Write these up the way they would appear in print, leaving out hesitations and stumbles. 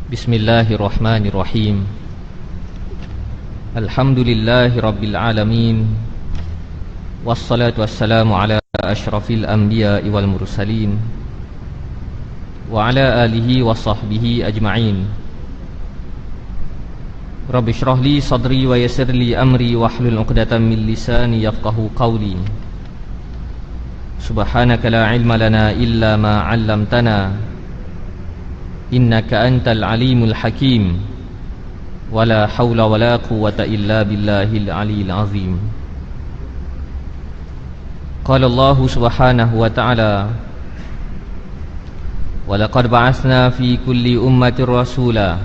Bismillahirrahmanirrahim. Alhamdulillahi rabbil alamin. Wassalatu wassalamu ala asyrafil anbiya'i wal mursalin wa ala alihi wa sahbihi ajma'in. Rabbi shrah li sadri wa yassir li amri wahlul 'uqdatam min lisani yafqahu qawli. Subhanaka la ilma lana illa ma 'allamtana innaka antal alimul hakim. Wala hawla wala quwwata illa billahil aliyil azim. Qala Allah subhanahu wa ta'ala: walaqad ba'atsna fi kulli ummatin rasula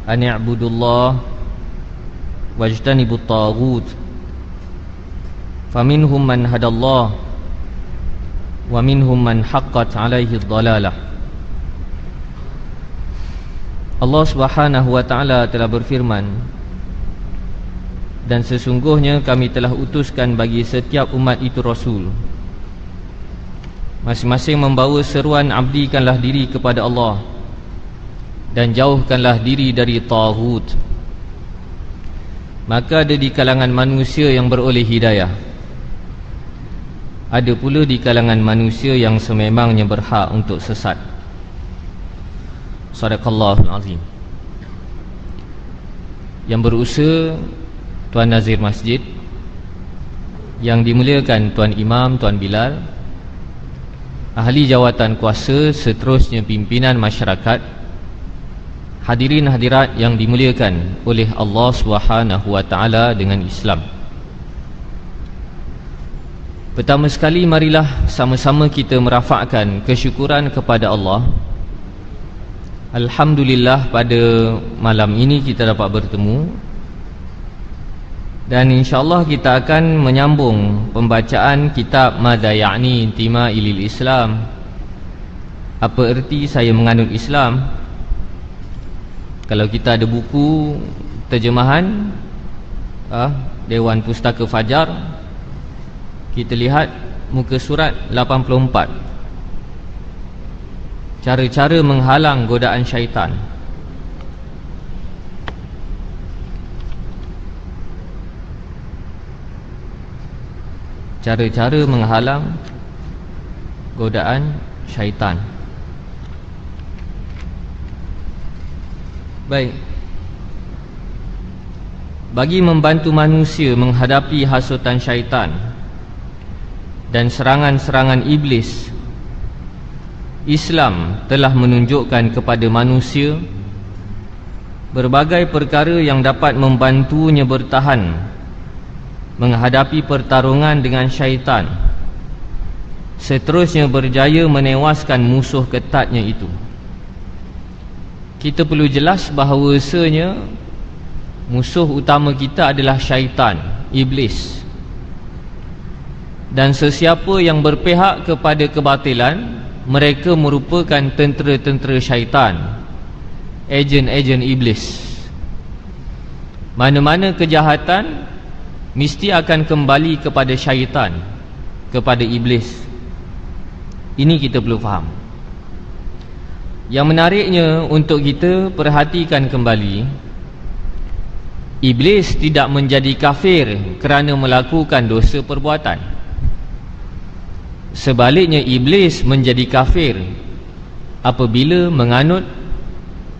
an i'budullaha wajtanibut taghut faminhum man hadallah wa minhum man haqqat 'alaihi ad-dhalalah. Allah subhanahu wa ta'ala telah berfirman, dan sesungguhnya kami telah utuskan bagi setiap umat itu Rasul, masing-masing membawa seruan abdikanlah diri kepada Allah dan jauhkanlah diri dari taghut. Maka ada di kalangan manusia yang beroleh hidayah, ada pula di kalangan manusia yang sememangnya berhak untuk sesat. Sadaqallahul azim. Yang berusaha Tuan Nazir Masjid, yang dimuliakan Tuan Imam, Tuan Bilal, ahli jawatan kuasa, seterusnya pimpinan masyarakat, hadirin hadirat yang dimuliakan oleh Allah Subhanahu wa ta'ala dengan Islam. Pertama sekali, marilah sama-sama kita merafakkan kesyukuran kepada Allah. Alhamdulillah, pada malam ini kita dapat bertemu, dan insyaAllah kita akan menyambung pembacaan kitab Madza Ya'ni Intima'i lil Islam, apa erti saya menganut Islam. Kalau kita ada buku terjemahan Dewan Pustaka Fajar, kita lihat muka surat 84, cara-cara menghalang godaan syaitan. Cara-cara menghalang godaan syaitan. Baik. Bagi membantu manusia menghadapi hasutan syaitan dan serangan-serangan iblis, Islam telah menunjukkan kepada manusia berbagai perkara yang dapat membantunya bertahan menghadapi pertarungan dengan syaitan, seterusnya berjaya menewaskan musuh ketatnya itu. Kita perlu jelas bahawasanya musuh utama kita adalah syaitan, iblis. Dan sesiapa yang berpihak kepada kebatilan, mereka merupakan tentera-tentera syaitan, ejen-ejen iblis. Mana-mana kejahatan mesti akan kembali kepada syaitan, kepada iblis. Ini kita perlu faham. Yang menariknya untuk kita perhatikan kembali, iblis tidak menjadi kafir kerana melakukan dosa perbuatan. Sebaliknya, iblis menjadi kafir apabila menganut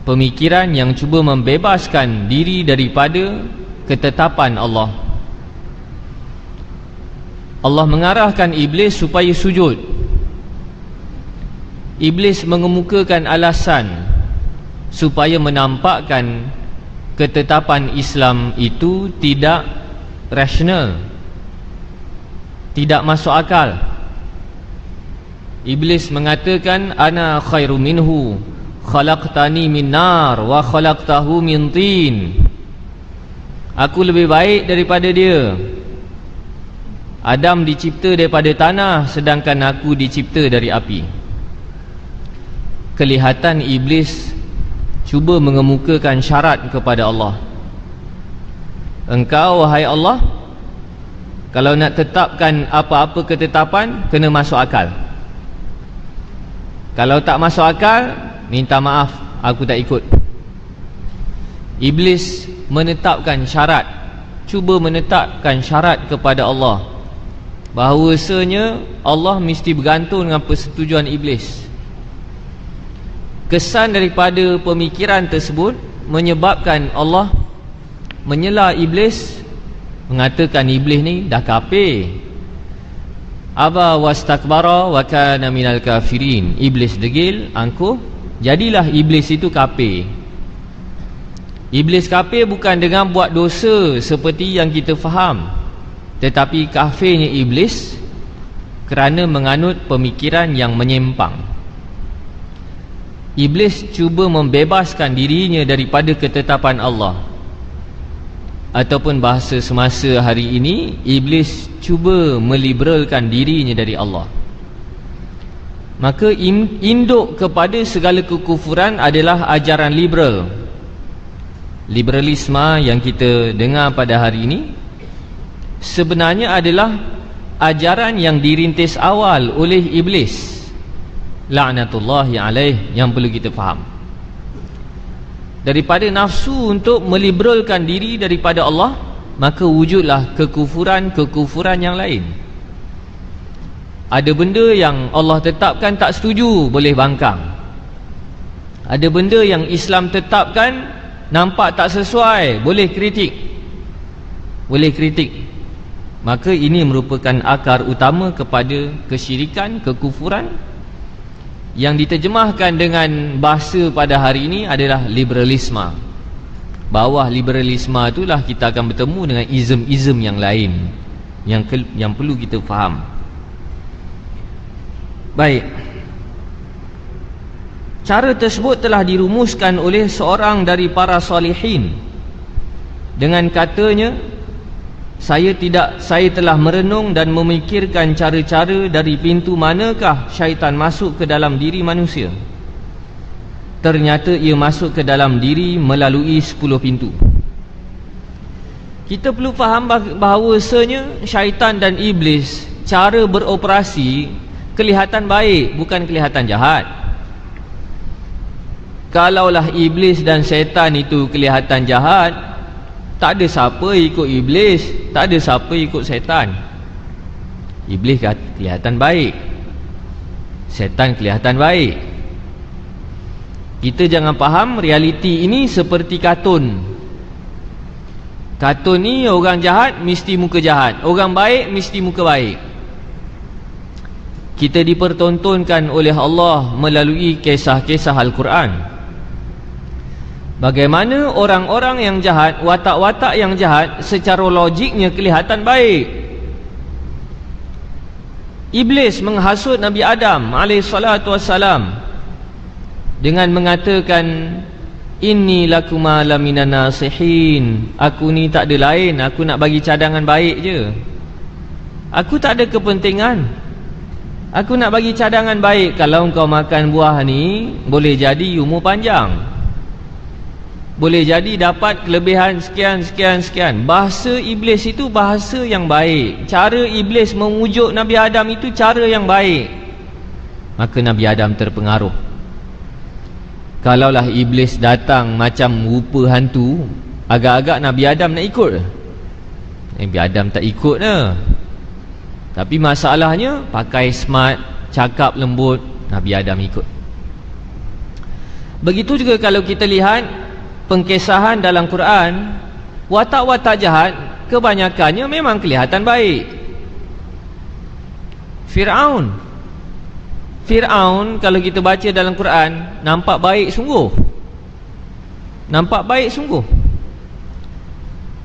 pemikiran yang cuba membebaskan diri daripada ketetapan Allah. Allah mengarahkan iblis supaya sujud. Iblis mengemukakan alasan supaya menampakkan ketetapan Islam itu tidak rasional, tidak masuk akal. Iblis mengatakan, ana khairu minhu, khalaqtani min nar wa khalaqtahu min tin. Aku lebih baik daripada dia. Adam dicipta daripada tanah, sedangkan aku dicipta dari api. Kelihatan iblis cuba mengemukakan syarat kepada Allah. Engkau, wahai Allah, kalau nak tetapkan apa-apa ketetapan, kena masuk akal. Kalau tak masuk akal, minta maaf, aku tak ikut. Iblis menetapkan syarat, cuba menetapkan syarat kepada Allah, bahawasanya Allah mesti bergantung dengan persetujuan iblis. Kesan daripada pemikiran tersebut menyebabkan Allah menyela iblis, mengatakan iblis ni dah kafir. Aba wastakbara wa kana minal kafirin. Iblis degil, angkuh, jadilah iblis itu kafir. Iblis kafir bukan dengan buat dosa seperti yang kita faham, tetapi kafirnya iblis kerana menganut pemikiran yang menyimpang. Iblis cuba membebaskan dirinya daripada ketetapan Allah, ataupun bahasa semasa hari ini, iblis cuba meliberalkan dirinya dari Allah. Maka induk kepada segala kekufuran adalah ajaran liberal. Liberalisme yang kita dengar pada hari ini sebenarnya adalah ajaran yang dirintis awal oleh iblis, laknatullahi alaih, yang perlu kita faham. Daripada nafsu untuk meliberalkan diri daripada Allah, maka wujudlah kekufuran-kekufuran yang lain. Ada benda yang Allah tetapkan tak setuju, boleh bangkang. Ada benda yang Islam tetapkan nampak tak sesuai, boleh kritik. Maka ini merupakan akar utama kepada kesyirikan, kekufuran, yang diterjemahkan dengan bahasa pada hari ini adalah liberalisme. Bawah liberalisme itulah kita akan bertemu dengan ism-ism yang lain yang perlu kita faham. Baik, cara tersebut telah dirumuskan oleh seorang dari para salihin dengan katanya, saya telah merenung dan memikirkan cara-cara dari pintu manakah syaitan masuk ke dalam diri manusia. Ternyata ia masuk ke dalam diri melalui 10 pintu. Kita perlu faham bahawasanya syaitan dan iblis, cara beroperasi kelihatan baik, bukan kelihatan jahat. Kalaulah iblis dan syaitan itu kelihatan jahat, tak ada siapa ikut iblis, tak ada siapa ikut syaitan. Iblis kelihatan baik, syaitan kelihatan baik. Kita jangan faham realiti ini seperti kartun. Kartun ni orang jahat mesti muka jahat, orang baik mesti muka baik. Kita dipertontonkan oleh Allah melalui kisah-kisah Al-Quran bagaimana orang-orang yang jahat, watak-watak yang jahat secara logiknya kelihatan baik. Iblis menghasut Nabi Adam AS dengan mengatakan, inni lakuma laminan nasihin, aku ni tak ada lain, aku nak bagi cadangan baik je. Aku tak ada kepentingan, aku nak bagi cadangan baik. Kalau kau makan buah ni, boleh jadi umur panjang, boleh jadi dapat kelebihan sekian. Bahasa iblis itu bahasa yang baik. Cara iblis memujuk Nabi Adam itu cara yang baik. Maka Nabi Adam terpengaruh. Kalaulah iblis datang macam rupa hantu, agak-agak Nabi Adam nak ikut. Nabi Adam tak ikut dah. Tapi masalahnya pakai smart, cakap lembut, Nabi Adam ikut. Begitu juga kalau kita lihat pengkisahan dalam Quran, watak-watak jahat kebanyakannya memang kelihatan baik. Fir'aun kalau kita baca dalam Quran, nampak baik sungguh.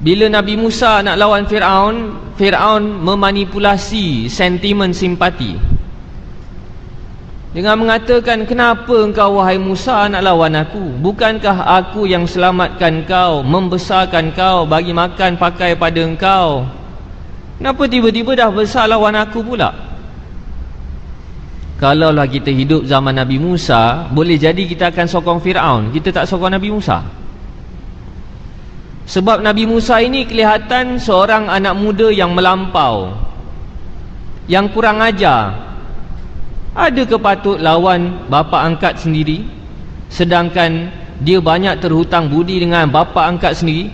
Bila Nabi Musa nak lawan Fir'aun memanipulasi sentimen simpati dengan mengatakan, kenapa engkau wahai Musa nak lawan aku? Bukankah aku yang selamatkan kau, membesarkan kau, bagi makan pakai pada engkau? Kenapa tiba-tiba dah besar lawan aku pula? Kalaulah kita hidup zaman Nabi Musa, boleh jadi kita akan sokong Fir'aun, kita tak sokong Nabi Musa. Sebab Nabi Musa ini kelihatan seorang anak muda yang melampau, yang kurang ajar. Adakah patut lawan bapa angkat sendiri? sedangkan dia banyak terhutang budi dengan bapa angkat sendiri?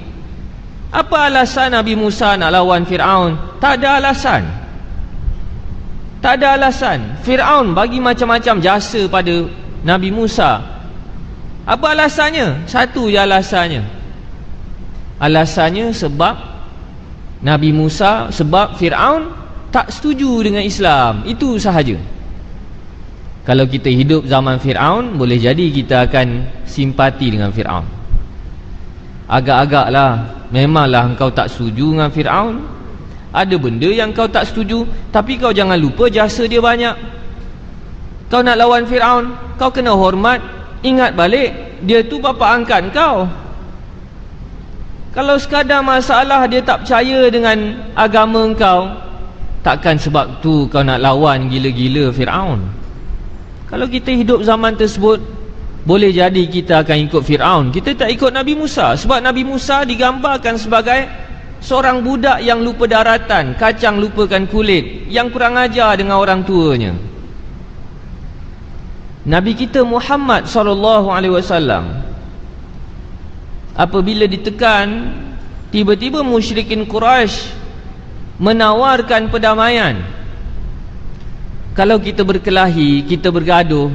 Apa alasan Nabi Musa nak lawan Fir'aun? Tak ada alasan. Tak ada alasan. Fir'aun bagi macam-macam jasa pada Nabi Musa. Apa alasannya? Satu je alasannya. Alasannya sebab Nabi Musa, sebab Fir'aun tak setuju dengan Islam. Itu sahaja. Kalau kita hidup zaman Fir'aun, boleh jadi kita akan simpati dengan Fir'aun. Agak-agaklah, memanglah engkau tak setuju dengan Fir'aun. Ada benda yang kau tak setuju, tapi kau jangan lupa jasa dia banyak. Kau nak lawan Fir'aun, kau kena hormat. Ingat balik, dia tu bapa angkat kau. Kalau sekadar masalah dia tak percaya dengan agama kau, takkan sebab tu kau nak lawan gila-gila Fir'aun. Kalau kita hidup zaman tersebut, boleh jadi kita akan ikut Fir'aun. Kita tak ikut Nabi Musa. Sebab Nabi Musa digambarkan sebagai seorang budak yang lupa daratan, kacang lupakan kulit, yang kurang ajar dengan orang tuanya. Nabi kita Muhammad SAW, apabila ditekan, tiba-tiba musyrikin Quraisy menawarkan perdamaian. Kalau kita berkelahi, kita bergaduh,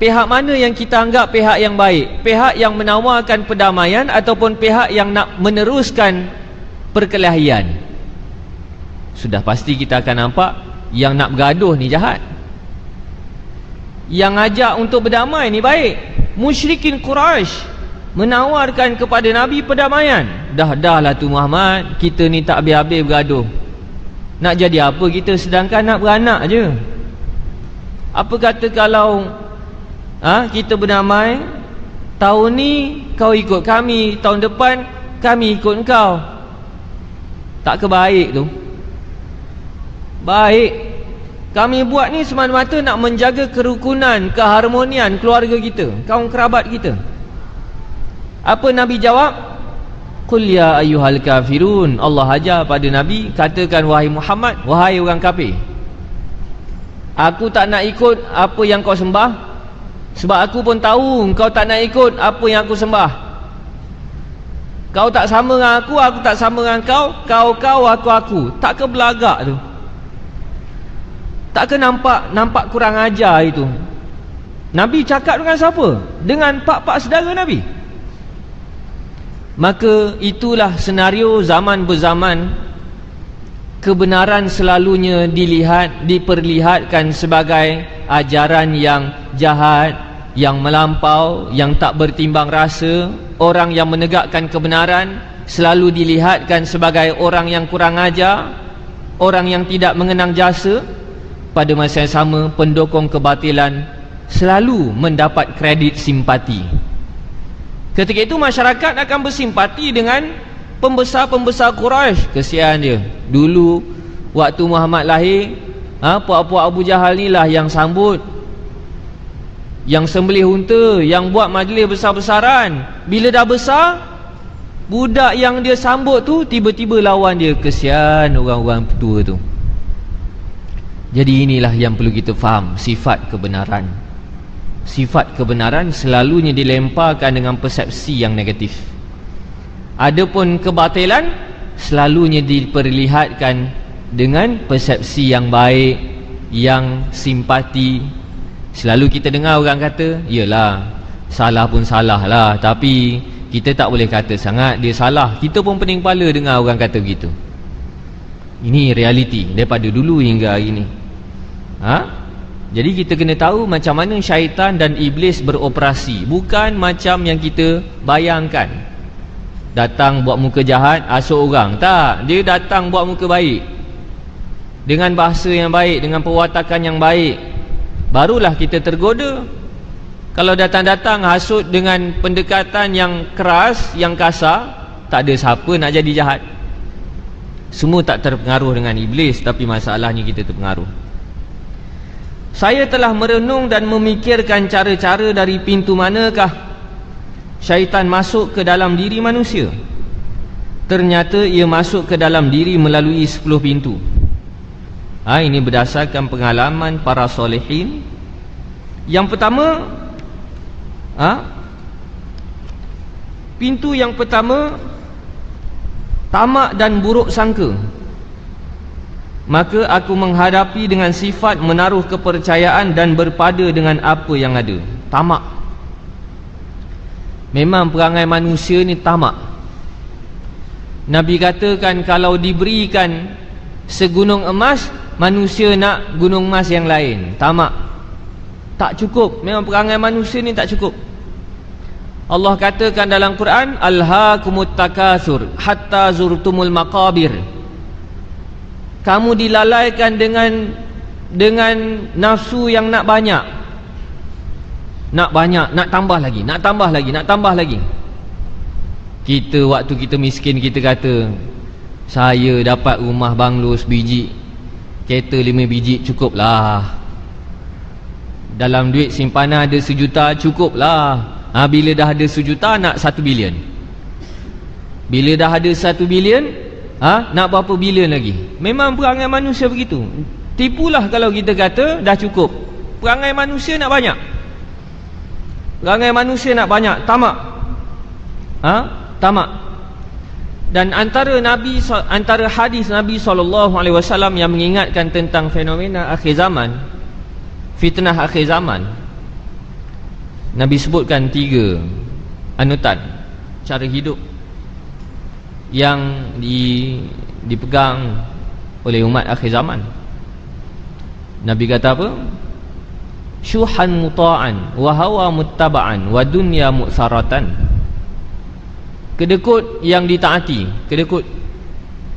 pihak mana yang kita anggap pihak yang baik? Pihak yang menawarkan perdamaian ataupun pihak yang nak meneruskan perkelahian? Sudah pasti kita akan nampak yang nak bergaduh ni jahat, yang ajak untuk berdamai ni baik. Musyrikin Quraisy menawarkan kepada Nabi perdamaian. Dah lah tu Muhammad, kita ni tak habis-habis bergaduh. Nak jadi apa kita sedangkan nak beranak je? Apa kata kalau kita berdamai, tahun ni kau ikut kami, tahun depan kami ikut kau? Tak kebaik tu. Baik. Kami buat ni semata-mata nak menjaga kerukunan, keharmonian keluarga kita, kaum kerabat kita. Apa Nabi jawab? Qul ya ayyuhal kafirun. Allah ajar pada Nabi, katakan wahai Muhammad, wahai orang kafir, aku tak nak ikut apa yang kau sembah, sebab aku pun tahu kau tak nak ikut apa yang aku sembah. Kau tak sama dengan aku tak sama dengan kau, kau, aku. Tak ke belagak tu? Tak ke nampak kurang ajar itu? Nabi cakap dengan siapa? Dengan pak-pak saudara Nabi. Maka itulah senario zaman berzaman. Kebenaran selalunya diperlihatkan sebagai ajaran yang jahat, yang melampau, yang tak bertimbang rasa. Orang yang menegakkan kebenaran selalu dilihatkan sebagai orang yang kurang ajar, orang yang tidak mengenang jasa. Pada masa yang sama, pendukung kebatilan selalu mendapat kredit simpati. Ketika itu masyarakat akan bersimpati dengan pembesar-pembesar Quraisy. Kesian dia. Dulu waktu Muhammad lahir, puak-puak Abu Jahal ni lah yang sambut, yang sembelih unta, yang buat majlis besar-besaran. Bila dah besar, budak yang dia sambut tu tiba-tiba lawan dia. Kesian orang-orang tua tu. Jadi inilah yang perlu kita faham, sifat kebenaran. Sifat kebenaran selalunya dilemparkan dengan persepsi yang negatif. Adapun kebatilan selalunya diperlihatkan dengan persepsi yang baik, yang simpati. Selalu kita dengar orang kata, yalah, salah pun salah lah, tapi kita tak boleh kata sangat dia salah. Kita pun pening kepala dengar orang kata begitu. Ini realiti daripada dulu hingga hari ini. Jadi kita kena tahu macam mana syaitan dan iblis beroperasi. Bukan macam yang kita bayangkan. Datang buat muka jahat, asuk orang. Tak, dia datang buat muka baik, dengan bahasa yang baik, dengan perwatakan yang baik. Barulah kita tergoda. Kalau datang-datang hasut dengan pendekatan yang keras, yang kasar, tak ada siapa nak jadi jahat. Semua tak terpengaruh dengan iblis, tapi masalahnya kita terpengaruh. Saya telah merenung dan memikirkan cara-cara dari pintu manakah syaitan masuk ke dalam diri manusia. Ternyata ia masuk ke dalam diri melalui 10 pintu. Ini berdasarkan pengalaman para solehin Yang pertama, pintu yang pertama, tamak dan buruk sangka. Maka aku menghadapi dengan sifat menaruh kepercayaan dan berpada dengan apa yang ada. Tamak. Memang perangai manusia ni tamak. Nabi katakan kalau diberikan segunung emas, manusia nak gunung emas yang lain. Tamak. Tak cukup. Memang perangai manusia ni tak cukup. Allah katakan dalam Quran, alhaakumut takatsur hatta zurtumul maqabir. Kamu dilalaikan dengan nafsu yang nak banyak. Nak banyak, nak tambah lagi, nak tambah lagi, nak tambah lagi. Kita waktu kita miskin, kita kata saya dapat rumah banglo sebiji, kereta 5 biji, cukup lah. Dalam duit simpanan ada 1 juta, cukup lah. Bila dah ada 1 juta, nak 1 bilion. Bila dah ada 1 bilion, nak berapa bilion lagi? Memang perangai manusia begitu. Tipulah kalau kita kata dah cukup. Perangai manusia nak banyak. Perangai manusia nak banyak. Tamak. Tamak. Dan antara hadis Nabi SAW yang mengingatkan tentang fenomena akhir zaman, fitnah akhir zaman, Nabi sebutkan 3 anutan cara hidup yang dipegang oleh umat akhir zaman. Nabi kata apa? Syuhan muta'an wa hawa muttaba'an wa dunya mu'saratan. Kedekut yang ditaati, kedekut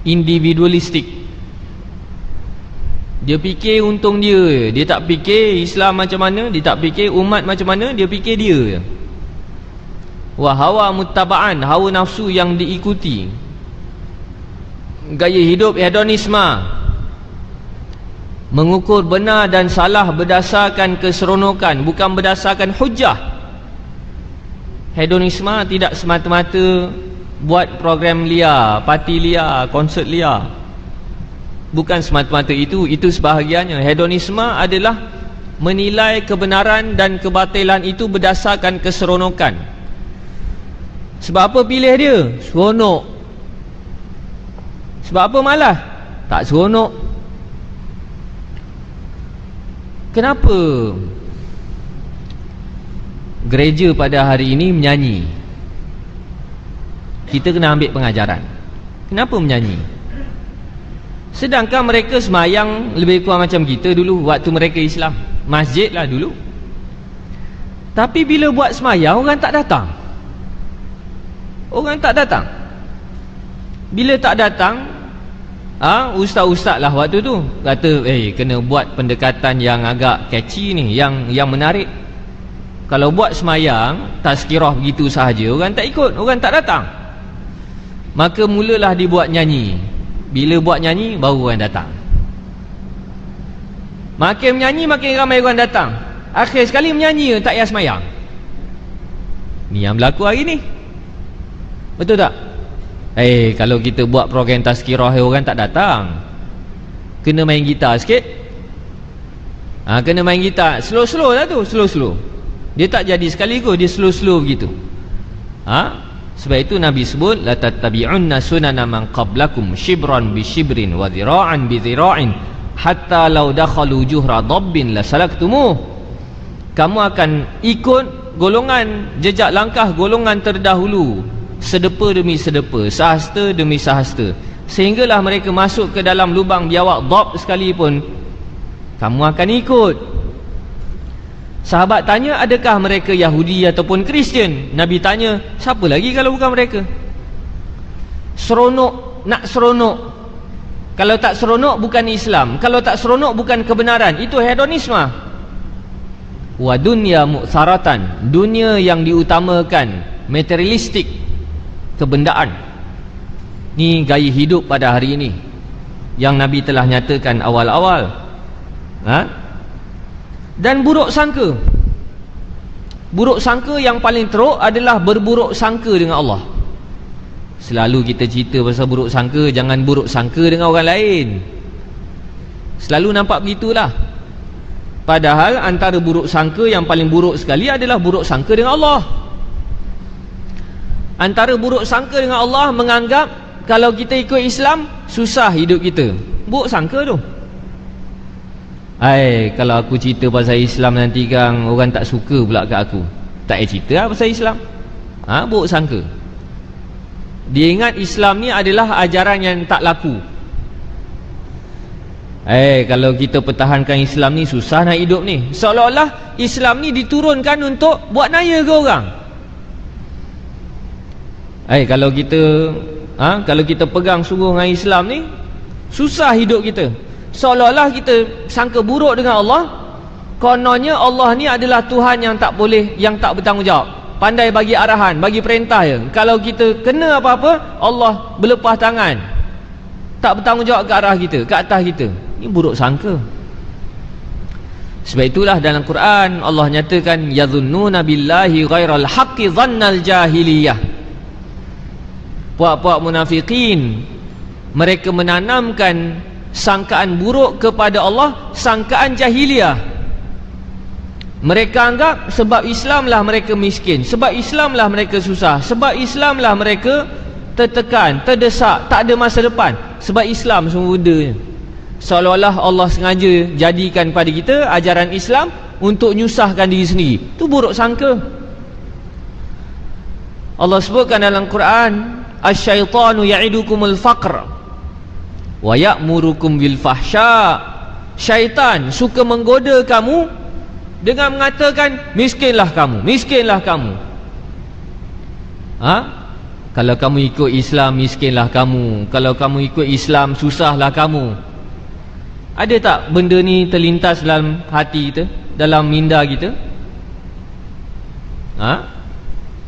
individualistik. Dia fikir untung dia, dia tak fikir Islam macam mana, dia tak fikir umat macam mana, dia fikir dia je. Wa hawa muttaba'an, hawa nafsu yang diikuti. Gaya hidup hedonisme, mengukur benar dan salah berdasarkan keseronokan, bukan berdasarkan hujah. Hedonisme tidak semata-mata buat program liar, parti liar, konsert liar. Bukan semata-mata itu sebahagiannya. Hedonisme adalah menilai kebenaran dan kebatilan itu berdasarkan keseronokan. Sebab apa pilih dia? Seronok. Sebab apa malas? Tak seronok. Kenapa gereja pada hari ini menyanyi? Kita kena ambil pengajaran. Kenapa menyanyi? Sedangkan mereka semayang lebih kurang macam kita dulu waktu mereka Islam. Masjid lah dulu. Tapi bila buat semayang, orang tak datang. Orang tak datang. Bila tak datang, ustaz-ustaz lah waktu tu kata, kena buat pendekatan yang agak catchy ni, yang menarik. Kalau buat semayang tazkirah begitu sahaja, orang tak ikut, orang tak datang. Maka mulalah dibuat nyanyi. Bila buat nyanyi, baru orang datang. Makin menyanyi, makin ramai orang datang. Akhir sekali menyanyi, tak payah semayang. Ni yang berlaku hari ni. Betul tak? Kalau kita buat program tazkirah, orang tak datang. Kena main gitar sikit. Kena main gitar. Slow-slow lah tu, slow-slow. Dia tak jadi sekaligus, dia slow-slow begitu. Sebab itu Nabi sebut, la tattabi'unna sunana man qablakum shibran bi shibrin wa dhira'an bi dhira'in hatta law dakhalu juhra dabbin la salaktumuh. Kamu akan ikut golongan, jejak langkah golongan terdahulu, sedepa demi sedepa, sahasta demi sahasta, sehinggalah mereka masuk ke dalam lubang biawak dab sekalipun kamu akan ikut. Sahabat tanya, adakah mereka Yahudi ataupun Kristian? Nabi tanya, siapa lagi kalau bukan mereka? Seronok, nak seronok. Kalau tak seronok bukan Islam, kalau tak seronok bukan kebenaran. Itu hedonisme. Wa dunya mu'saratan, dunia yang diutamakan, materialistik, kebendaan. Ni gaya hidup pada hari ini yang Nabi telah nyatakan awal-awal. Dan buruk sangka. Buruk sangka yang paling teruk adalah berburuk sangka dengan Allah. Selalu kita cerita pasal buruk sangka, jangan buruk sangka dengan orang lain. Selalu nampak begitulah. Padahal antara buruk sangka yang paling buruk sekali adalah buruk sangka dengan Allah. Antara buruk sangka dengan Allah, menganggap kalau kita ikut Islam susah hidup kita. Buruk sangka tu. Kalau aku cerita pasal Islam nanti kan orang tak suka pula kat aku. Tak payah cerita lah pasal Islam. Buruk sangka. Dia ingat Islam ni adalah ajaran yang tak laku. Kalau kita pertahankan Islam ni susah nak hidup ni. Seolah-olah Islam ni diturunkan untuk buat naya ke orang. Kalau kita pegang sungguh dengan Islam ni, susah hidup kita. Seolah-olah kita sangka buruk dengan Allah. Kononnya Allah ni adalah Tuhan yang tak boleh, yang tak bertanggungjawab, pandai bagi arahan, bagi perintah je. Kalau kita kena apa-apa, Allah berlepas tangan, tak bertanggungjawab ke arah kita, ke atas kita. Ini buruk sangka. Sebab itulah dalam Quran Allah nyatakan yadhunnuna billahi ghairal haqqi dhannal jahiliyah. Puak-puak munafikin, mereka menanamkan sangkaan buruk kepada Allah, sangkaan jahiliyah. Mereka anggap sebab Islamlah mereka miskin, sebab Islamlah mereka susah, sebab Islamlah mereka tertekan, terdesak, tak ada masa depan. Sebab Islam semua benda. Seolah-olah Allah sengaja jadikan pada kita ajaran Islam untuk nyusahkan diri sendiri. Itu buruk sangka. Allah sebutkan dalam Quran, asyaitanu ya'idukumul faqr wa ya'murukum bil fahsya. Syaitan suka menggoda kamu dengan mengatakan miskinlah kamu, miskinlah kamu. Kalau kamu ikut Islam miskinlah kamu, kalau kamu ikut Islam susahlah kamu. Ada tak benda ni terlintas dalam hati kita, dalam minda kita?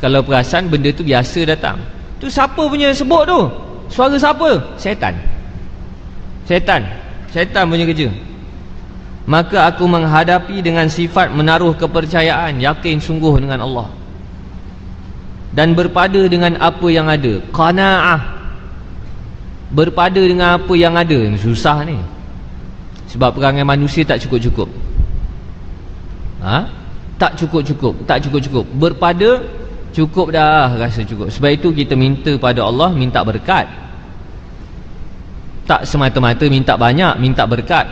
Kalau perasan benda tu biasa datang. Tu siapa punya sebut tu? Suara siapa? Syaitan. Syaitan punya kerja. Maka aku menghadapi dengan sifat menaruh kepercayaan, yakin sungguh dengan Allah, dan berpada dengan apa yang ada. Qanaah, berpada dengan apa yang ada. Susah ni, sebab perangai manusia tak cukup-cukup. Tak cukup-cukup. Berpada cukup dah, rasa cukup. Sebab itu kita minta pada Allah, minta berkat. Tak semata-mata minta banyak, minta berkat.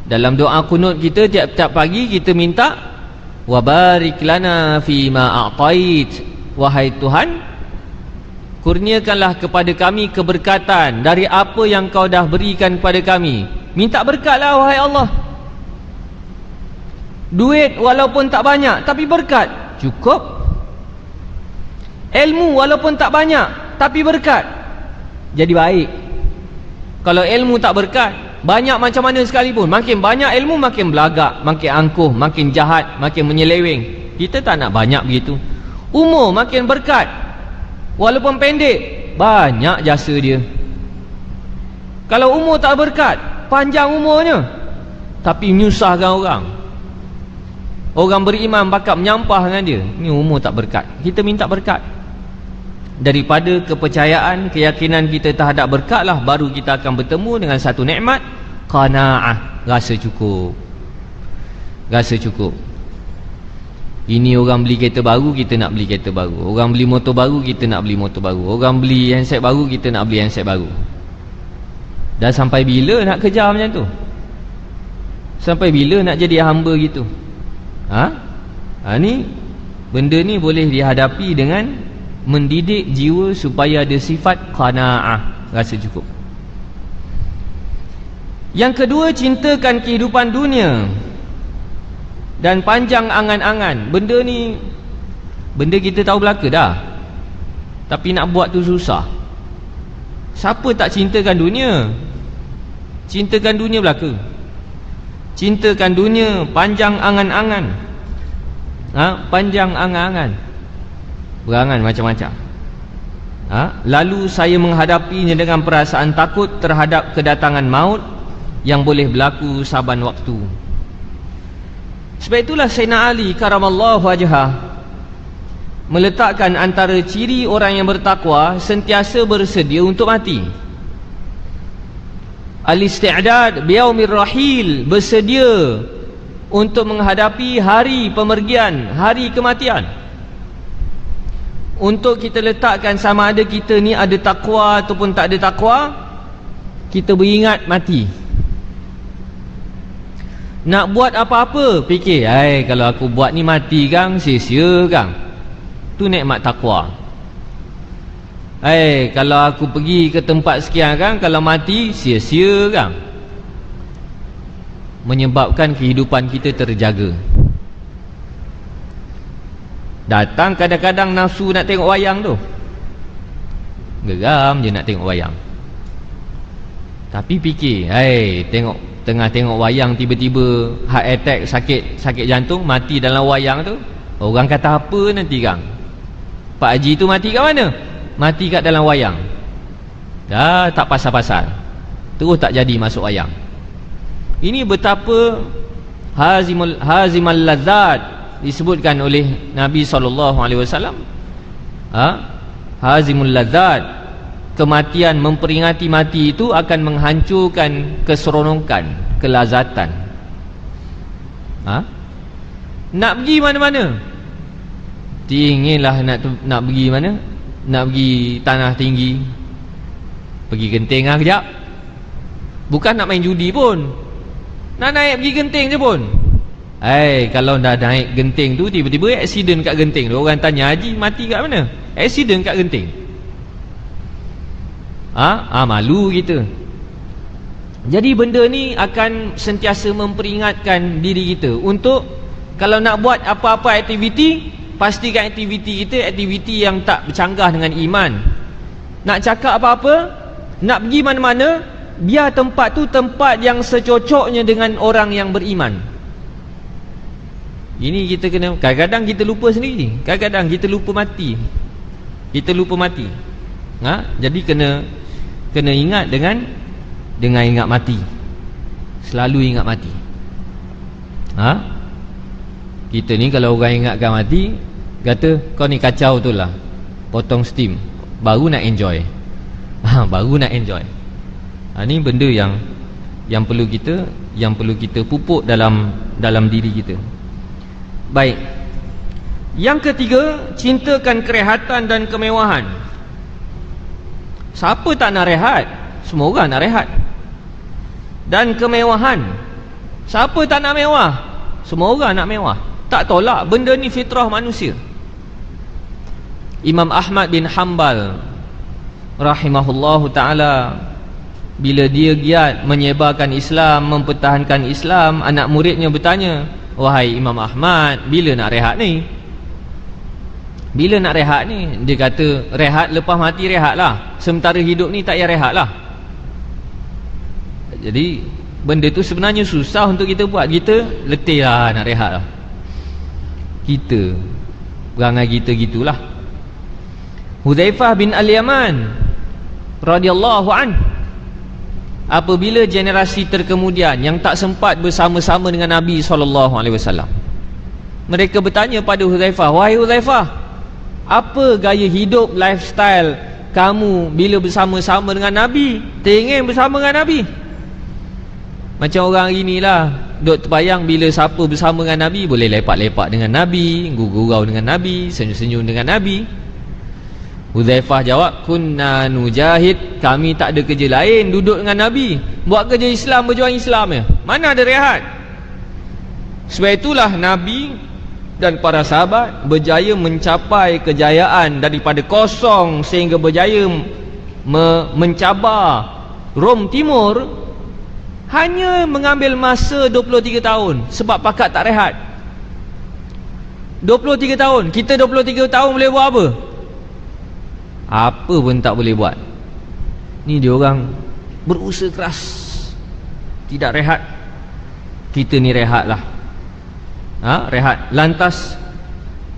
Dalam doa kunut kita tiap-tiap pagi kita minta wa barik lana fi ma a'tait. Wahai Tuhan, kurniakanlah kepada kami keberkatan dari apa yang kau dah berikan kepada kami. Minta berkatlah wahai Allah. Duit walaupun tak banyak tapi berkat, cukup. Ilmu walaupun tak banyak tapi berkat, jadi baik. Kalau ilmu tak berkat, banyak macam mana sekalipun, makin banyak ilmu makin belagak, makin angkuh, makin jahat, makin menyeleweng. Kita tak nak banyak begitu. Umur makin berkat, walaupun pendek, banyak jasa dia. Kalau umur tak berkat, panjang umurnya tapi menyusahkan orang. Orang beriman bakal menyampah dengan dia. Ni umur tak berkat. Kita minta berkat. Daripada kepercayaan, keyakinan kita terhadap berkat lah, baru kita akan bertemu dengan satu nikmat, qanaah, rasa cukup. Rasa cukup. Ini orang beli kereta baru, kita nak beli kereta baru. Orang beli motor baru, kita nak beli motor baru. Orang beli handset baru, kita nak beli handset baru. Dan sampai bila nak kejar macam tu? Sampai bila nak jadi hamba gitu? Ni benda ni boleh dihadapi dengan mendidik jiwa supaya ada sifat qanaah, rasa cukup. Yang kedua, cintakan kehidupan dunia dan panjang angan-angan. Benda ni, benda kita tahu belaka dah, tapi nak buat tu susah. Siapa tak cintakan dunia? Cintakan dunia belaka. Cintakan dunia, panjang angan-angan. Panjang angan-angan, berangan macam-macam. Lalu saya menghadapinya dengan perasaan takut terhadap kedatangan maut yang boleh berlaku saban waktu. Sebab itulah Sayyidina Ali karamallahu wajhah meletakkan antara ciri orang yang bertakwa sentiasa bersedia untuk mati. Al-isti'dad biyaumir rahil, bersedia untuk menghadapi hari pemergian, hari kematian. Untuk kita letakkan sama ada kita ni ada takwa ataupun tak ada takwa, kita beringat mati. Nak buat apa-apa fikir, kalau aku buat ni mati kang, sia-sia kang. Tu nikmat takwa. Kalau aku pergi ke tempat sekian kang, kalau mati sia-sia kang. Menyebabkan kehidupan kita terjaga. Datang kadang-kadang nafsu nak tengok wayang tu, geram je nak tengok wayang. Tapi fikir, tengok tengah tengok wayang tiba-tiba heart attack, sakit jantung, mati dalam wayang tu, orang kata apa nanti kang? Pak Haji tu mati kat mana? Mati kat dalam wayang. Dah tak pasal-pasal, terus tak jadi masuk wayang. Ini betapa hazimal lazat disebutkan oleh Nabi SAW. Hazimul lazat, kematian, memperingati mati itu akan menghancurkan keseronokan, kelazatan. Nak pergi mana-mana, inginlah nak pergi mana? Nak pergi tanah tinggi, pergi Genting kejap. Bukan nak main judi pun, nak naik pergi Genting je pun. Kalau dah naik Genting tu, tiba-tiba aksiden kat Genting tu, orang tanya, Haji mati kat mana? Aksiden kat Genting. Malu kita. Jadi benda ni akan sentiasa memperingatkan diri kita untuk kalau nak buat apa-apa aktiviti, pastikan aktiviti kita aktiviti yang tak bercanggah dengan iman. Nak cakap apa-apa, nak pergi mana-mana, biar tempat tu tempat yang secocoknya dengan orang yang beriman. Ini kita kena, kadang-kadang kita lupa sendiri, kadang-kadang kita lupa mati. Kita lupa mati. Jadi kena ingat dengan ingat mati. Selalu ingat mati. Kita ni kalau orang ingatkan mati, kata kau ni kacau tu lah, potong steam, baru nak enjoy. Baru nak enjoy. Ni benda yang perlu kita pupuk dalam diri kita. Baik. Yang ketiga, cintakan kerehatan dan kemewahan. Siapa tak nak rehat? Semua orang nak rehat. Dan kemewahan, siapa tak nak mewah? Semua orang nak mewah. Tak tolak, benda ni fitrah manusia. Imam Ahmad bin Hanbal rahimahullahu ta'ala, bila dia giat menyebarkan Islam, mempertahankan Islam, anak muridnya bertanya, wahai Imam Ahmad, bila nak rehat ni? Bila nak rehat ni? Dia kata, rehat lepas mati rehat lah, sementara hidup ni tak payah rehat lah. Jadi benda tu sebenarnya susah untuk kita buat. Kita letih lah nak rehat lah. Kita, perangai kita gitulah. Hudzaifah bin Al-Yaman radhiyallahu an, apabila generasi terkemudian yang tak sempat bersama-sama dengan Nabi SAW, mereka bertanya pada Hudzaifah, wahai Hudzaifah, apa gaya hidup, lifestyle kamu bila bersama-sama dengan Nabi? Teringin bersama dengan Nabi? Macam orang hari ni lah, duk terbayang bila siapa bersama dengan Nabi, boleh lepak-lepak dengan Nabi, gurau dengan Nabi, senyum-senyum dengan Nabi. Hudzaifah jawab, kunna nujahid, kami tak ada kerja lain, duduk dengan Nabi, buat kerja Islam, berjuang Islam ya. Mana ada rehat? Sebab itulah Nabi dan para sahabat berjaya mencapai kejayaan daripada kosong sehingga berjaya mencabar Rom Timur, hanya mengambil masa 23 tahun. Sebab pakat tak rehat. 23 tahun. Kita 23 tahun boleh buat apa? Apa pun tak boleh buat. Ni dia orang berusaha keras, tidak rehat. Kita ni rehat lah. Rehat. Lantas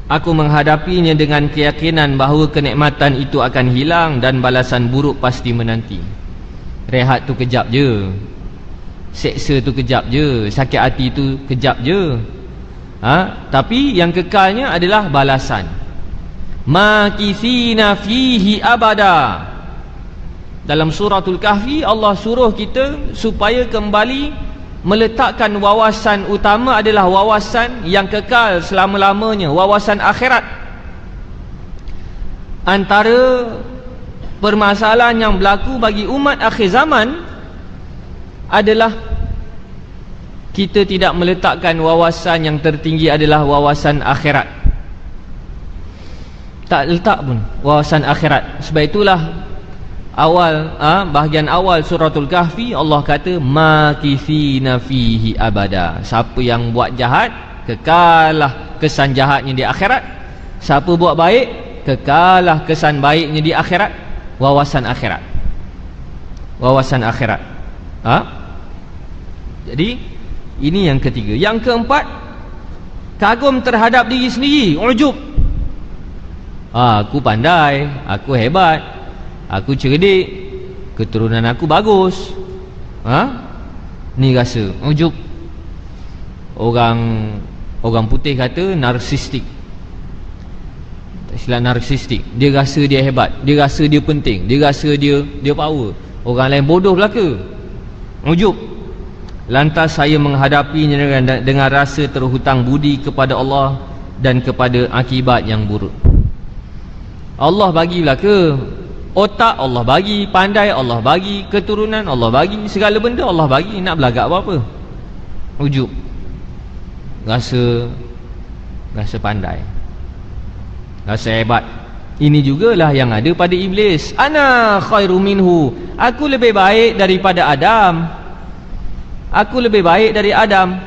aku menghadapinya dengan keyakinan bahawa kenikmatan itu akan hilang dan balasan buruk pasti menanti. Rehat tu kejap je, seksa tu kejap je, sakit hati tu kejap je. Tapi yang kekalnya adalah balasan. Makithina fihi abada. Dalam suratul Kahfi Allah suruh kita supaya kembali meletakkan wawasan utama adalah wawasan yang kekal selama-lamanya, wawasan akhirat. Antara permasalahan yang berlaku bagi umat akhir zaman adalah kita tidak meletakkan wawasan yang tertinggi adalah wawasan akhirat. Tak letak pun wawasan akhirat. Sebab itulah bahagian awal suratul Kahfi Allah kata makithina fihi abada. Siapa yang buat jahat, kekallah kesan jahatnya di akhirat. Siapa buat baik, kekallah kesan baiknya di akhirat. Wawasan akhirat. Wawasan akhirat. Jadi ini yang ketiga. Yang keempat, kagum terhadap diri sendiri, ujub. Aku pandai, aku hebat, aku cerdik, keturunan aku bagus. Ni rasa ujub. Orang putih kata narsistik. Istilah narsistik. Dia rasa dia hebat, dia rasa dia penting, dia rasa dia power. Orang lain bodoh belaka. Ujub. Lantas saya menghadapinya dengan rasa terhutang budi kepada Allah dan kepada akibat yang buruk. Allah bagi belaka, otak Allah bagi, pandai Allah bagi, keturunan Allah bagi, segala benda Allah bagi. Nak belagak apa-apa? Ujub. Rasa pandai, rasa hebat. Ini jugalah yang ada pada iblis. Ana khairu minhu, aku lebih baik daripada Adam, aku lebih baik dari Adam.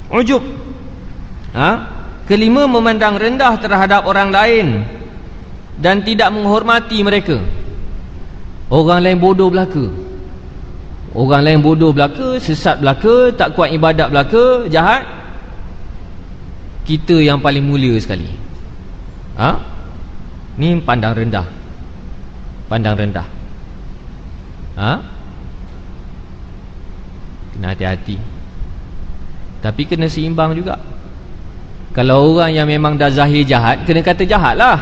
Ujub. Kelima, memandang rendah terhadap orang lain dan tidak menghormati mereka. Orang lain bodoh belaka, orang lain bodoh belaka, sesat belaka, tak kuat ibadat belaka, jahat. Kita yang paling mulia sekali. Ni pandang rendah. Pandang rendah. Kena hati-hati. Tapi kena seimbang juga. Kalau orang yang memang dah zahir jahat, kena kata jahat lah.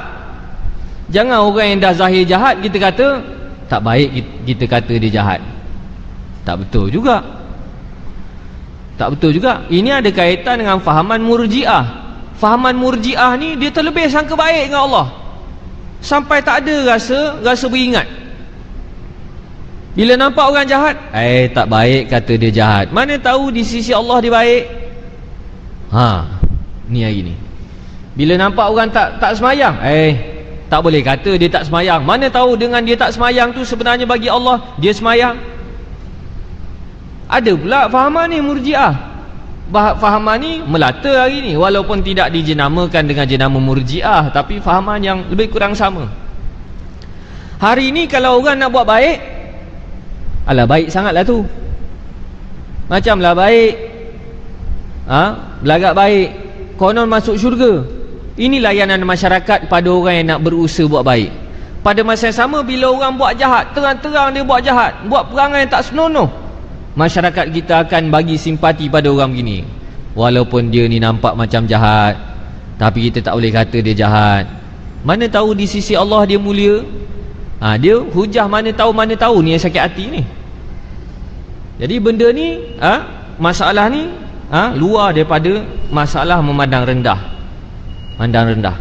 Jangan orang yang dah zahir jahat kita kata tak baik, kita kata dia jahat. Tak betul juga. Tak betul juga. Ini ada kaitan dengan fahaman murji'ah. Fahaman murji'ah ni dia terlebih sangka baik dengan Allah, sampai tak ada rasa beringat. Bila nampak orang jahat, tak baik kata dia jahat. Mana tahu di sisi Allah dia baik. Ni hari ni. Bila nampak orang tak semayang, tak boleh kata dia tak semayang. Mana tahu dengan dia tak semayang tu sebenarnya bagi Allah dia semayang. Ada pula fahaman ni murji'ah. Fahaman ni melata hari ni, walaupun tidak dijenamakan dengan jenama murji'ah, tapi fahaman yang lebih kurang sama. Hari ni kalau orang nak buat baik, alah baik sangatlah tu, macamlah baik, belagak baik, konon masuk syurga. Ini layanan masyarakat pada orang yang nak berusaha buat baik. Pada masa yang sama, bila orang buat jahat, terang-terang dia buat jahat, buat perangai yang tak senonoh, masyarakat kita akan bagi simpati pada orang begini. Walaupun dia ni nampak macam jahat, tapi kita tak boleh kata dia jahat. Mana tahu di sisi Allah dia mulia. Dia hujah mana tahu ni yang sakit hati ni. Jadi benda ni, masalah ni luar daripada masalah memandang rendah. Mandang rendah.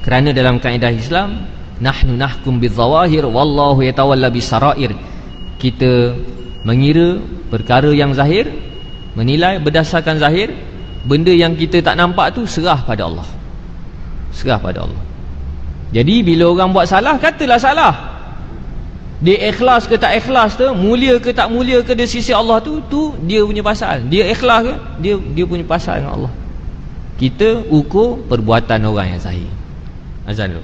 Kerana dalam kaedah Islam, nahnu nahkum bidzawahir wallahu yatawalla bisarair. Kita mengira perkara yang zahir, menilai berdasarkan zahir. Benda yang kita tak nampak tu serah pada Allah. Serah pada Allah. Jadi bila orang buat salah, katalah salah. Dia ikhlas ke tak ikhlas tu, mulia ke tak mulia ke dari sisi Allah tu dia punya pasal. Dia ikhlas ke, dia punya pasal dengan Allah. Kita ukur perbuatan orang yang zahir. Azan dulu.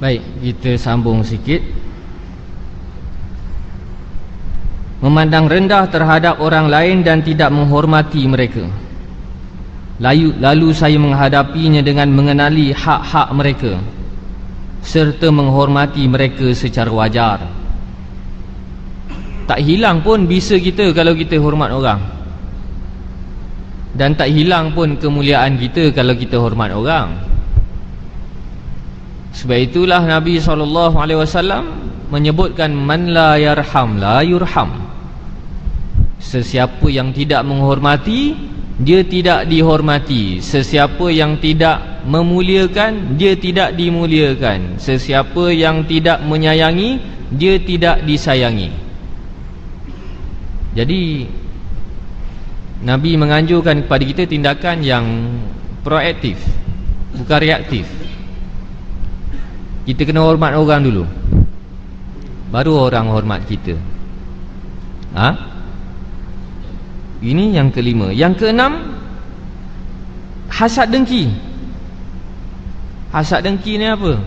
Baik, kita sambung sikit. Memandang rendah terhadap orang lain dan tidak menghormati mereka. Lalu saya menghadapinya dengan mengenali hak-hak mereka serta menghormati mereka secara wajar. Tak hilang pun bisa kita kalau kita hormat orang, dan tak hilang pun kemuliaan kita kalau kita hormat orang. Sebab itulah Nabi SAW menyebutkan man la yarham la yurham. Sesiapa yang tidak menghormati, dia tidak dihormati. Sesiapa yang tidak memuliakan, dia tidak dimuliakan. Sesiapa yang tidak menyayangi, dia tidak disayangi. Jadi Nabi menganjurkan kepada kita tindakan yang proaktif, bukan reaktif. Kita kena hormat orang dulu, baru orang hormat kita. Ini yang kelima. Yang keenam, hasad dengki. Hasad dengki ni apa?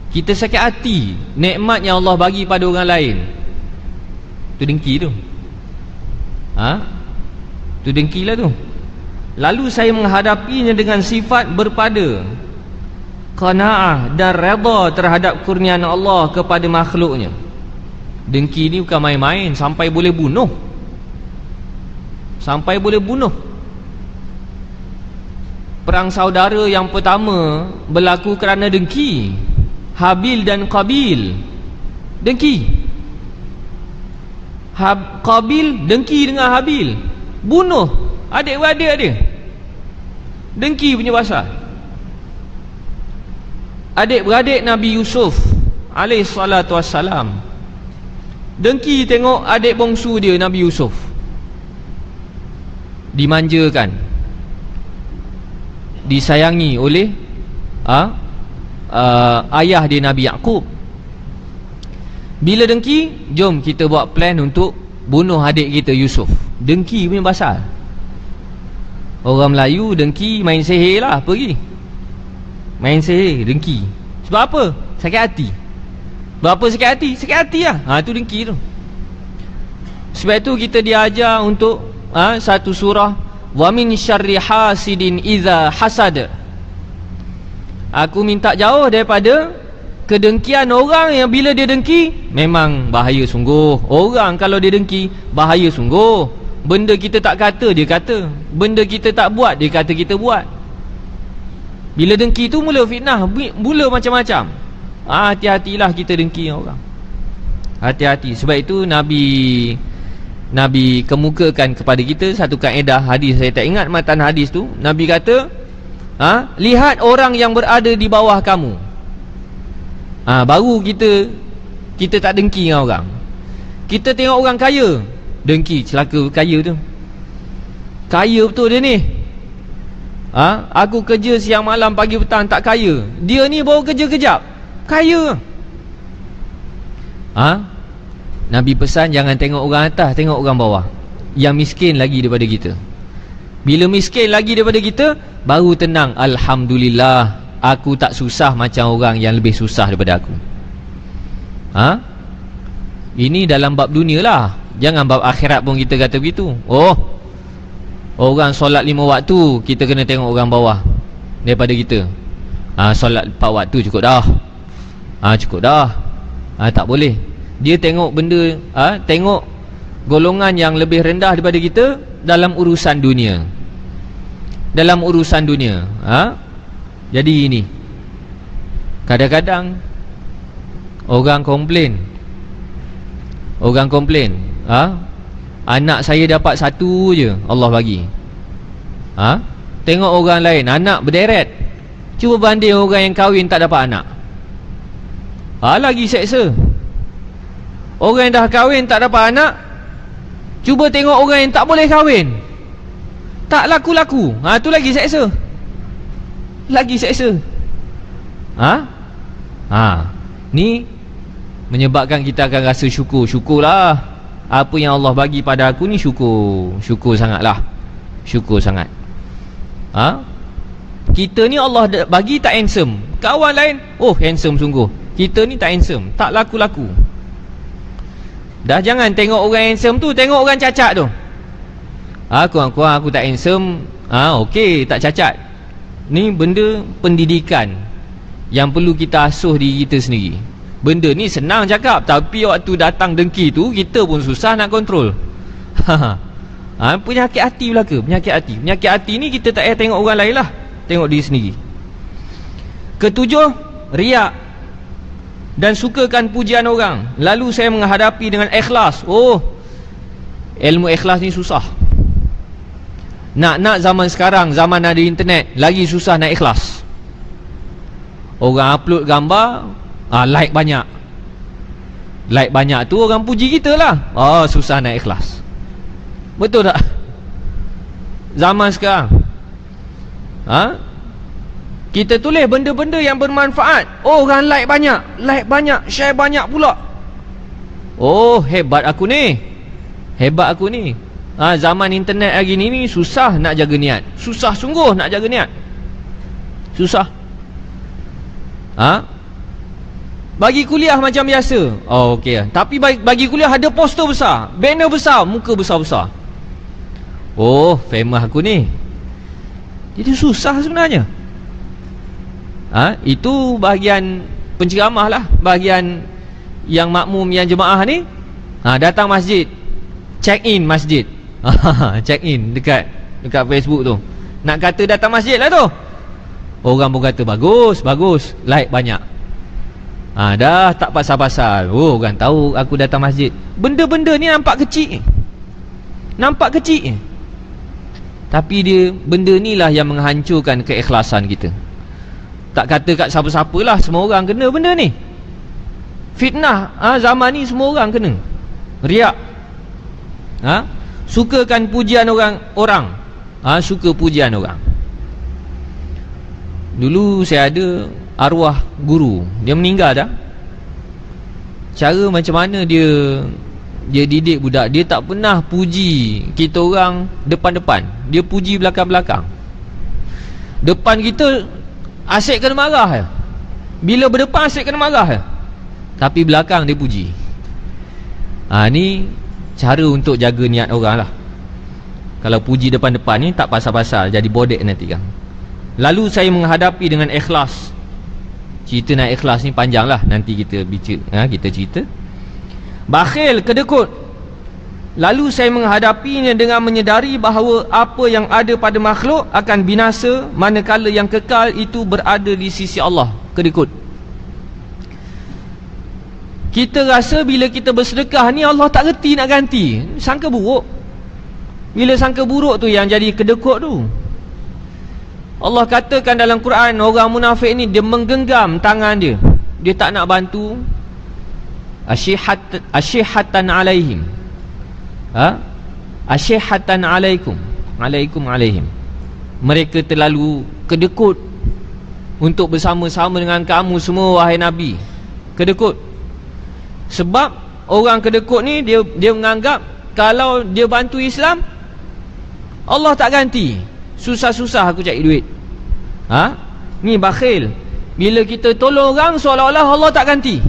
Kita sakit hati nikmat yang Allah bagi pada orang lain. Tu dengki tu. Tu dengkilah tu. Lalu saya menghadapinya dengan sifat berpada qanaah dan redha terhadap kurniaan Allah kepada makhluknya. Dengki ni bukan main-main, sampai boleh bunuh. Sampai boleh bunuh. Perang saudara yang pertama berlaku kerana dengki. Habil dan Qabil, dengki. Qabil dengki dengan Habil, bunuh adik-beradik dia. Dengki punya pasal. Adik-beradik Nabi Yusuf alaihi salatu wassalam, dengki tengok adik bongsu dia Nabi Yusuf dimanjakan, disayangi oleh ayah dia Nabi Yaqub. Bila dengki, jom kita buat plan untuk bunuh adik kita Yusuf. Dengki punya pasal. Orang Melayu dengki main sihir lah, pergi main sihir, dengki. Sebab apa? Sakit hati. Berapa sakit hati? Sakit hati lah. Tu dengki tu. Sebab itu kita diajar untuk satu surah, wa min syarri hasidin idza hasad. Aku minta jauh daripada kedengkian orang yang bila dia dengki, memang bahaya sungguh. Orang kalau dia dengki, bahaya sungguh. Benda kita tak kata, dia kata. Benda kita tak buat, dia kata kita buat. Bila dengki tu mula fitnah, mula macam-macam. Hati-hatilah kita dengki orang. Hati-hati. Sebab itu Nabi kemukakan kepada kita satu kaedah hadis. Saya tak ingat matan hadis tu. Nabi kata, lihat orang yang berada di bawah kamu. Baru kita tak dengki dengan orang. Kita tengok orang kaya, dengki, celaka kaya tu. Kaya betul dia ni. Aku kerja siang malam pagi petang tak kaya. Dia ni baru kerja kejap, kaya. Nabi pesan jangan tengok orang atas, tengok orang bawah, yang miskin lagi daripada kita. Bila miskin lagi daripada kita, baru tenang, alhamdulillah, aku tak susah macam orang yang lebih susah daripada aku. Ini dalam bab dunia lah. Jangan bab akhirat pun kita kata begitu. Orang solat 5 waktu, kita kena tengok orang bawah daripada kita. Solat 4 waktu cukup dah. Cukup dah. Tak boleh. Dia tengok benda, tengok golongan yang lebih rendah daripada kita dalam urusan dunia. Dalam urusan dunia. Jadi ini, kadang-kadang orang komplain. Anak saya dapat 1 je Allah bagi. Tengok orang lain, anak berderet. Cuba banding orang yang kahwin tak dapat anak. Lagi seksa. Orang yang dah kahwin tak dapat anak, cuba tengok orang yang tak boleh kahwin, tak laku-laku. Tu lagi seksa. Lagi seksa. Ni menyebabkan kita akan rasa syukur. Syukurlah, apa yang Allah bagi pada aku ni syukur. Syukur sangatlah. Syukur sangat. Kita ni Allah bagi tak handsome. Kawan lain, handsome sungguh. Kita ni tak handsome, tak laku-laku. Dah jangan tengok orang handsome tu, tengok orang cacat tu. Kurang-kurang aku tak handsome, okey, tak cacat. Ni benda pendidikan yang perlu kita asuh diri kita sendiri. Benda ni senang cakap, tapi waktu datang dengki tu, kita pun susah nak kontrol. Penyakit hati belaka. Penyakit hati ni kita tak payah tengok orang lain lah, tengok diri sendiri. Ketujuh, riak. dan sukakan pujian orang. Lalu saya menghadapi dengan ikhlas. Oh, ilmu ikhlas ni susah. Nak zaman sekarang, zaman ada internet, lagi susah nak ikhlas. Orang upload gambar, like banyak. Like banyak tu orang puji kita lah. Susah nak ikhlas. Betul tak? Zaman sekarang, kita tulis benda-benda yang bermanfaat, orang like banyak, share banyak pula. Hebat aku ni. Zaman internet hari ni susah nak jaga niat. Susah sungguh nak jaga niat. Susah. Bagi kuliah macam biasa. Okey. Tapi bagi kuliah ada poster besar, banner besar, muka besar-besar. Famous aku ni. Jadi susah sebenarnya. Itu bahagian penceramah lah. Bahagian yang makmum, yang jemaah ni, datang masjid, check in masjid. Check in dekat Facebook tu. Nak kata datang masjid lah tu. Orang pun kata bagus, like banyak. Dah tak pasal-pasal. Orang tahu aku datang masjid. Benda-benda ni nampak kecil. Tapi benda ni lah yang menghancurkan keikhlasan kita. Tak kata kat siapa-siapa lah, semua orang kena benda ni. Fitnah zaman ni semua orang kena. Riak. Sukakan pujian orang. Suka pujian orang. Dulu saya ada arwah guru, dia meninggal dah. Cara macam mana dia didik budak, dia tak pernah puji kita orang depan-depan, dia puji belakang-belakang. Depan kita asyik kena marah je. Bila berdepan asyik kena marah je. Tapi belakang dia puji. Ni cara untuk jaga niat orang lah. Kalau puji depan-depan ni tak pasal-pasal, jadi bodek nanti kan. Lalu saya menghadapi dengan ikhlas. Cerita nak ikhlas ni panjang lah, nanti kita bicara, kita cerita. Bakhil, kedekut. Lalu saya menghadapinya dengan menyedari bahawa apa yang ada pada makhluk akan binasa, manakala yang kekal itu berada di sisi Allah. Kedekut. Kita rasa bila kita bersedekah ni Allah tak reti nak ganti. Sangka buruk. Bila sangka buruk tu yang jadi kedekut tu. Allah katakan dalam Quran, orang munafik ni dia menggenggam tangan dia, dia tak nak bantu. Asyihatan alaihim, asyihatan alaihim. Mereka terlalu kedekut untuk bersama-sama dengan kamu semua, wahai Nabi. Kedekut. Sebab orang kedekut ni dia menganggap kalau dia bantu Islam, Allah tak ganti. Susah-susah aku cari duit. Ni bakhil. Bila kita tolong orang, seolah-olah Allah tak ganti.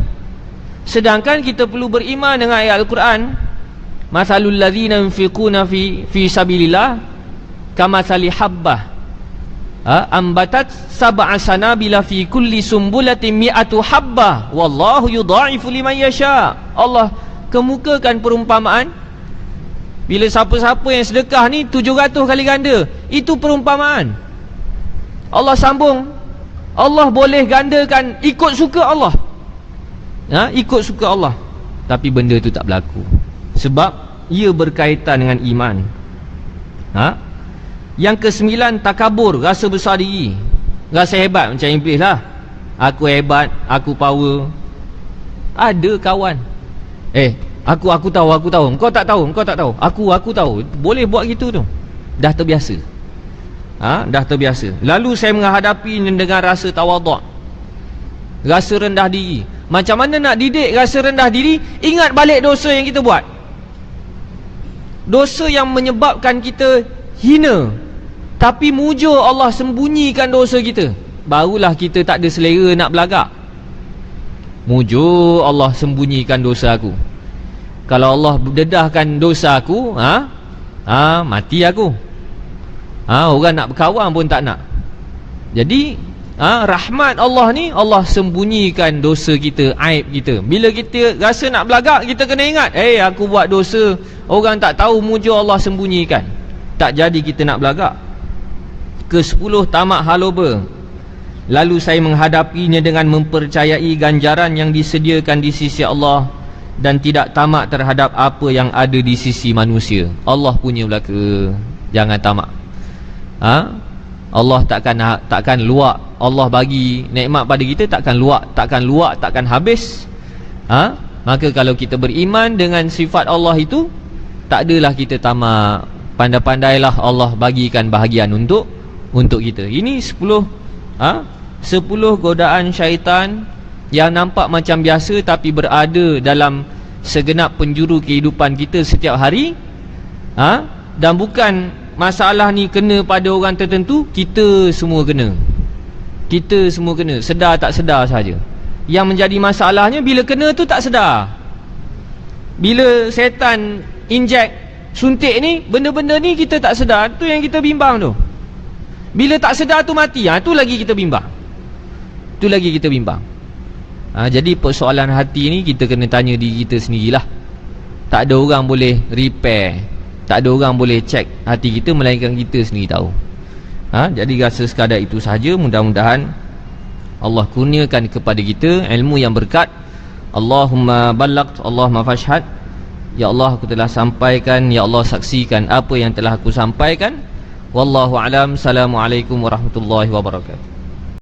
Sedangkan kita perlu beriman dengan ayat Al-Quran. Masalul ladzina yunfiquna fi sabilillah kamathali habbah ambatat sab'a sanabila fi kulli sumbulatin mi'atu habbah wallahu yudha'ifu liman yasha. Allah kemukakan perumpamaan. Bila siapa-siapa yang sedekah ni 700 kali ganda. Itu perumpamaan. Allah sambung, Allah boleh gandakan ikut suka Allah. Ikut suka Allah. Tapi benda tu tak berlaku. Sebab ia berkaitan dengan iman. Yang ke-9, takabur, rasa besar diri. Rasa hebat macam iblis lah. Aku hebat, aku power. Ada kawan, Aku tahu. Kau tak tahu. Aku tahu. Boleh buat gitu tu. Dah terbiasa. Dah terbiasa. Lalu saya menghadapi dengan rasa tawaduk, rasa rendah diri. Macam mana nak didik rasa rendah diri? Ingat balik dosa yang kita buat. Dosa yang menyebabkan kita hina. Tapi mujur Allah sembunyikan dosa kita. Barulah kita tak ada selera nak belagak. Mujur Allah sembunyikan dosa aku. Kalau Allah dedahkan dosa aku, mati aku. Orang nak berkawan pun tak nak. Jadi rahmat Allah ni, Allah sembunyikan dosa kita, aib kita. Bila kita rasa nak belagak, kita kena ingat, aku buat dosa, orang tak tahu, mujur Allah sembunyikan. Tak jadi kita nak belagak. Ke-10, tamak haloba. Lalu saya menghadapinya dengan mempercayai ganjaran yang disediakan di sisi Allah dan tidak tamak terhadap apa yang ada di sisi manusia. Allah punya belaka, jangan tamak. Allah takkan luak. Allah bagi nikmat pada kita takkan luak, takkan habis. Maka kalau kita beriman dengan sifat Allah itu, tak adalah kita tamak. Pandai-pandailah Allah bagikan bahagian untuk kita. Ini 10 godaan syaitan yang nampak macam biasa tapi berada dalam segenap penjuru kehidupan kita setiap hari. Dan bukan masalah ni kena pada orang tertentu, kita semua kena. Kita semua kena, sedar tak sedar saja. Yang menjadi masalahnya bila kena tu tak sedar. Bila setan injek, suntik ni, benda-benda ni kita tak sedar, tu yang kita bimbang tu. Bila tak sedar tu mati, tu lagi kita bimbang. Tu lagi kita bimbang. Jadi persoalan hati ni kita kena tanya diri kita sendirilah. Tak ada orang boleh repair, tak ada orang boleh check hati kita melainkan kita sendiri tahu. Jadi rasa sekadar itu sahaja. Mudah-mudahan Allah kurniakan kepada kita ilmu yang berkat. Allahumma ballagt, Allahumma fashhad. Ya Allah, aku telah sampaikan, ya Allah saksikan apa yang telah aku sampaikan. Wallahu alam. Assalamualaikum warahmatullahi wabarakatuh.